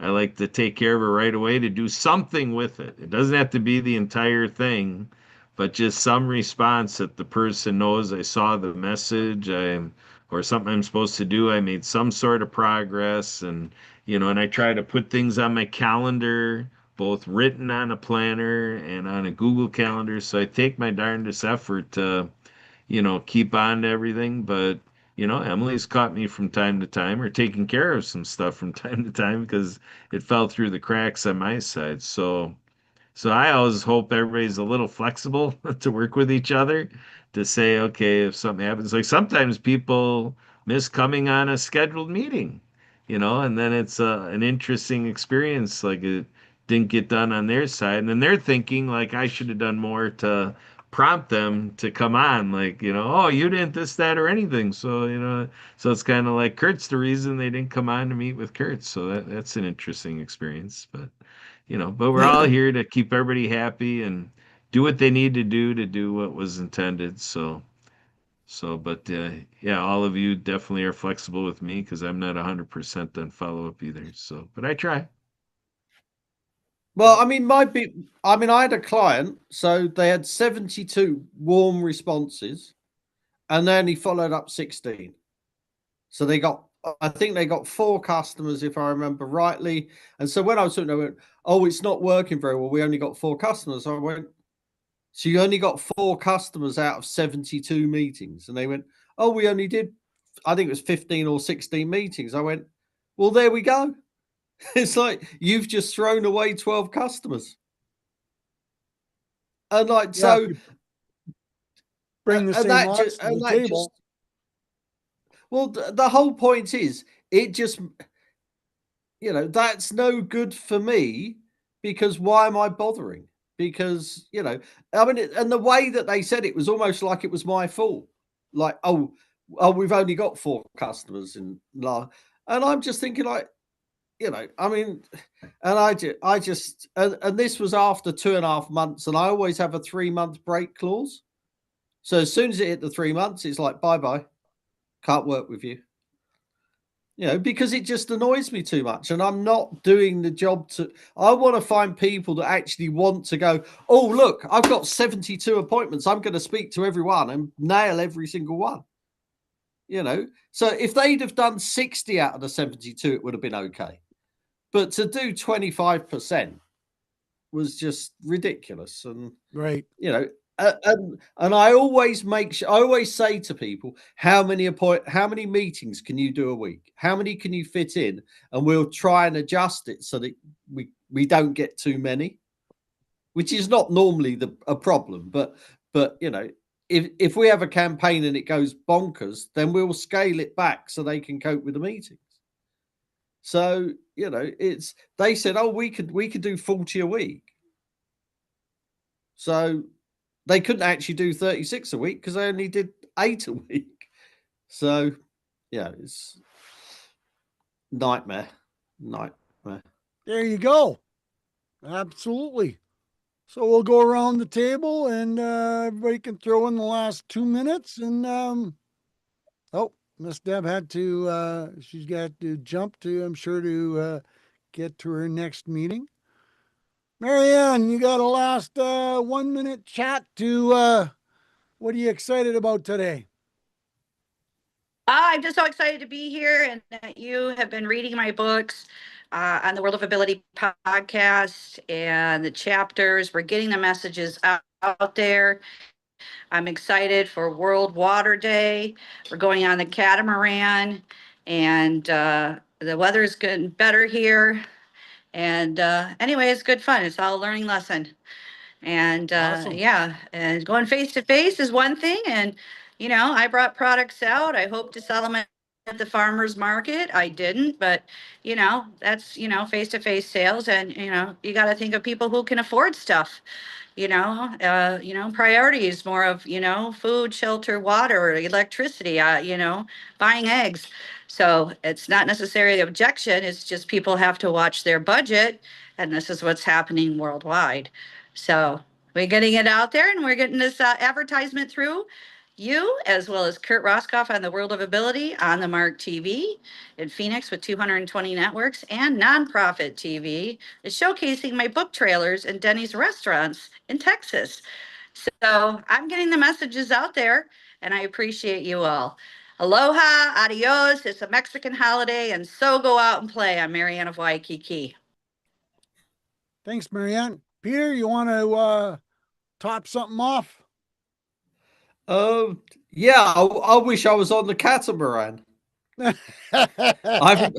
I like to take care of it right away, to do something with it. It doesn't have to be the entire thing, but just some response that the person knows I saw the message, or something I'm supposed to do. I made some sort of progress, and I try to put things on my calendar, both written on a planner and on a Google Calendar. So I take my darndest effort to, keep on to everything. But Emily's caught me from time to time, or taking care of some stuff from time to time, because it fell through the cracks on my side. So I always hope everybody's a little flexible to work with each other, to say, okay, if something happens, like sometimes people miss coming on a scheduled meeting, and then it's an interesting experience. Like, it didn't get done on their side. And then they're thinking, like, I should have done more to prompt them to come on. Like, oh, you didn't this, that, or anything. So it's kind of like Kurt's the reason they didn't come on to meet with Kurt. So that's an interesting experience. But we're all here to keep everybody happy and do what they need to do what was intended. But yeah, all of you definitely are flexible with me, because I'm not 100% on follow up either. So, but I try. well, I mean, I had a client, so they had 72 warm responses, and then he followed up 16. So I think they got 4 customers, if I remember rightly. And so when I was talking, I went, "Oh, it's not working very well. We only got 4 customers." I went, "So you only got 4 customers out of 72 meetings?" And they went, "Oh, we only did, I think it was 15 or 16 meetings." I went, "Well, there we go." It's like, you've just thrown away 12 customers. And like, Yeah, so if you bring the and same that odds just to and the that table. just well, the whole point is, it just, that's no good for me, because why am I bothering? Because, I mean, and the way that they said it was almost like it was my fault. Like, oh, we've only got 4 customers and I'm just thinking, like, I mean, and I just, and this was after 2.5 months, and I always have a 3-month break clause. So as soon as it hit the 3 months, it's like, bye bye, can't work with you. Because it just annoys me too much, and I'm not doing the job I want to find people that actually want to go, "Oh, look, I've got 72 appointments. I'm going to speak to everyone and nail every single one." So if they'd have done 60 out of the 72, it would have been okay. but to do 25% was just ridiculous. And Right. you know, and I always make sure, I always say to people, how many meetings can you do a week? How many can you fit in? And we'll try and adjust it so that we don't get too many, which is not normally a problem. But you know, if we have a campaign and it goes bonkers, then we'll scale it back so they can cope with the meetings. So, you know, they said, oh, we could do 40 a week. So they couldn't actually do 36 a week because they only did 8 a week. So yeah, it's nightmare. There you go. Absolutely. So we'll go around the table and everybody can throw in the last 2 minutes. And oh, Miss Deb had to she's got to jump to, I'm sure, to get to her next meeting. Marianne, you got a last 1 minute chat to what are you excited about today? I'm just so excited to be here and that you have been reading my books on the World of Ability podcast and the chapters. We're getting the messages out there. I'm excited for World Water Day. We're going on the catamaran, and the weather's getting better here. And anyway, it's good fun. It's all a learning lesson. And Awesome. yeah, and going face to face is one thing. And, you know, I brought products out. I hope to sell them at the farmer's market. I didn't, but, you know, that's, you know, face to face sales. And, you know, you got to think of people who can afford stuff. You know, priorities more of, you know, food, shelter, water, electricity, you know, buying eggs. So it's not necessarily the objection. It's just people have to watch their budget. And this is what's happening worldwide. So we're getting it out there and we're getting this advertisement through you as well as Kurt Roskoff on the World of Ability on the Mark TV in Phoenix with 220 networks and nonprofit TV is showcasing my book trailers in Denny's restaurants in Texas. So I'm getting the messages out there and I appreciate you all. Aloha, adios. It's a Mexican holiday and so go out and play. I'm Marianne of Waikiki. Thanks, Marianne. Peter, you want to top something off? Yeah, I wish I was on the catamaran. I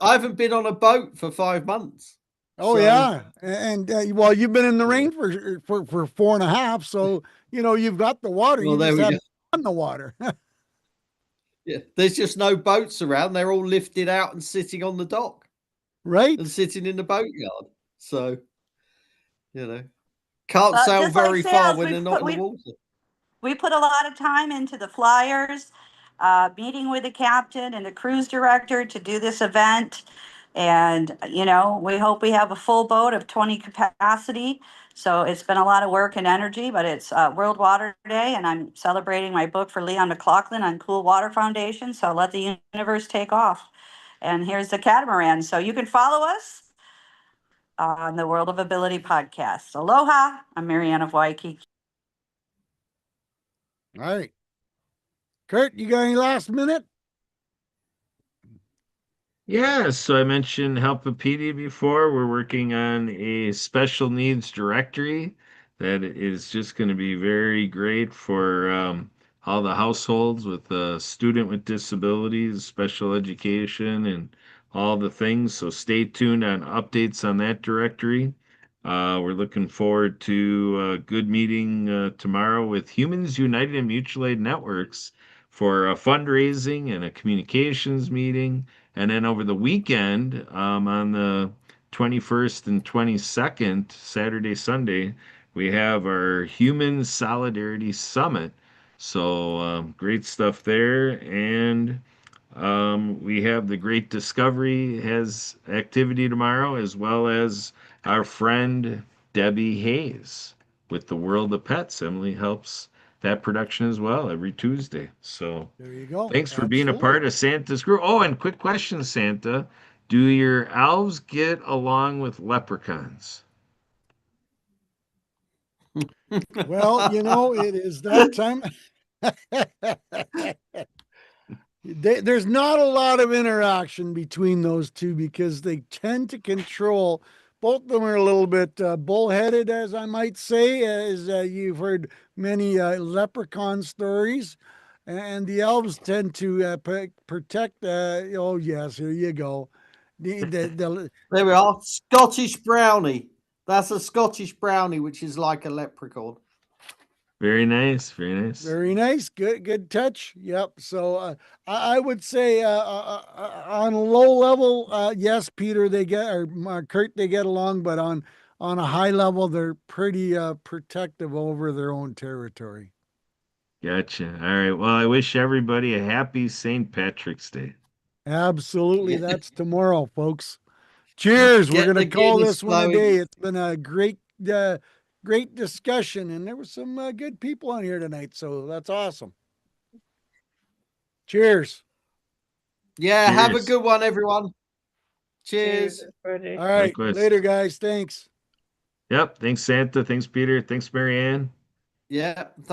haven't been on a boat for 5 months. Oh, So- yeah. And well, you've been in the rain for 4.5. So, you know, you've got the water. Well, You there just we haven't go. on the water. Yeah, there's just no boats around. They're all lifted out and sitting on the dock Right? and sitting in the boatyard. So, you know, can't Well, sail just like very far sales, when we they're not put- in the water. We put a lot of time into the flyers, meeting with the captain and the cruise director to do this event. And, you know, we hope we have a full boat of 20 capacity. So it's been a lot of work and energy, but it's World Water Day, and I'm celebrating my book for Leon McLaughlin on Cool Water Foundation. So let the universe take off. And here's the catamaran. So you can follow us on the World of Ability podcast. Aloha. I'm Marianne of Waikiki. All right. Kurt, you got any last minute? Yeah, so I mentioned Helpopedia before. We're working on a special needs directory that is just going to be very great for all the households with a student with disabilities, special education, and all the things. So stay tuned on updates on that directory. We're looking forward to a good meeting tomorrow with Humans United and Mutual Aid Networks for a fundraising and a communications meeting. And then over the weekend, on the 21st and 22nd, Saturday, Sunday, we have our Human Solidarity Summit. So great stuff there. And we have the Great Discovery has activity tomorrow, as well as our friend Debbie Hayes with the World of Pets. Emily helps that production as well every Tuesday. So There you go. thanks for being a Absolutely. part of Santa's crew. Oh, and quick question, Santa. Do your elves get along with leprechauns? Well, you know, it is that time. There's not a lot of interaction between those two because they tend to control. Both of them are a little bit bullheaded, as I might say, as you've heard many leprechaun stories. And the elves tend to protect. Oh, yes, here you go. The There we are. Scottish brownie. That's a Scottish brownie, which is like a leprechaun. Very nice. Very nice. Very nice. Good touch. Yep. So I would say on a low level, yes, Peter, they get, or Kurt, they get along, but on a high level, they're pretty protective over their own territory. Gotcha. All right. Well, I wish everybody a happy St. Patrick's Day. Absolutely. Yeah. That's tomorrow, folks. Cheers. We're Get going to the call Guinness this one a flowing. day. It's been a great discussion, and there were some good people on here tonight. So that's awesome. Cheers. Yeah, have a Cheers. good one, everyone. Cheers. everybody. All right. Likewise. Later, guys. Thanks. Yep. Thanks, Santa. Thanks, Peter. Thanks, Marianne. Yeah, thank